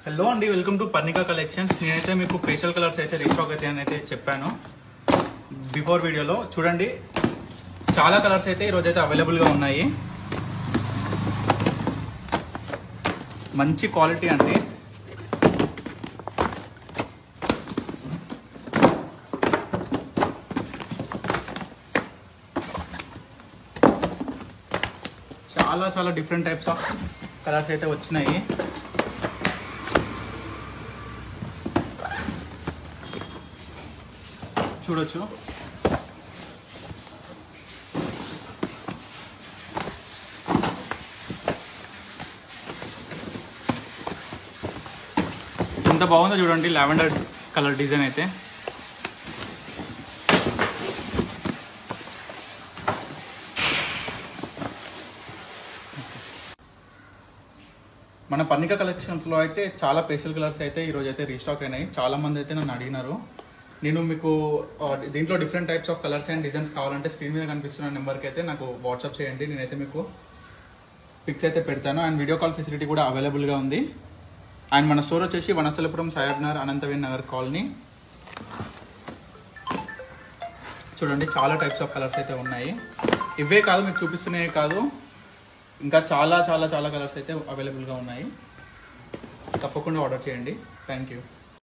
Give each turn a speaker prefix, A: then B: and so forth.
A: Hello అండి, welcome to Parnika collections. నేనైతే మీకు పేస్టల్ కలర్స్ అయితే రీస్టాక్ అయితే అని అయితే చెప్పాను బిఫోర్ వీడియోలో. చూడండి, చాలా కలర్స్ అయితే ఈరోజు అయితే అవైలబుల్గా ఉన్నాయి. మంచి క్వాలిటీ అండి. చాలా చాలా డిఫరెంట్ టైప్స్ ఆఫ్ కలర్స్ అయితే వచ్చినాయి. చూడొచ్చు, ఎంత బాగుందో చూడండి. లావెండర్ కలర్ డిజైన్ అయితే మన పర్ణికా కలెక్షన్స్లో అయితే చాలా పేస్టల్ కలర్స్ అయితే ఈరోజు అయితే రీస్టాక్ అయినాయి. చాలా మంది అయితే నన్ను అడిగినారు. నేను మీకు దీంట్లో different types of colours and designs కావాలంటే స్క్రీన్ మీద కనిపిస్తున్న నెంబర్కి అయితే నాకు వాట్సాప్ చేయండి. నేనైతే మీకు పిక్స్ అయితే పెడతాను. అండ్ వీడియో కాల్ ఫెసిలిటీ కూడా అవైలబుల్గా ఉంది. అండ్ మన స్టోర్ వచ్చేసి వనస్థలపురం, సాయబ్నగర్, అనంతవేణ్ నగర్ కాలనీ. చూడండి, చాలా టైప్స్ ఆఫ్ కలర్స్ అయితే ఉన్నాయి. ఇవే కాదు, మీకు చూపిస్తున్నాయే కాదు, ఇంకా చాలా చాలా చాలా కలర్స్ అయితే అవైలబుల్గా ఉన్నాయి. తప్పకుండా ఆర్డర్ చేయండి. Thank you.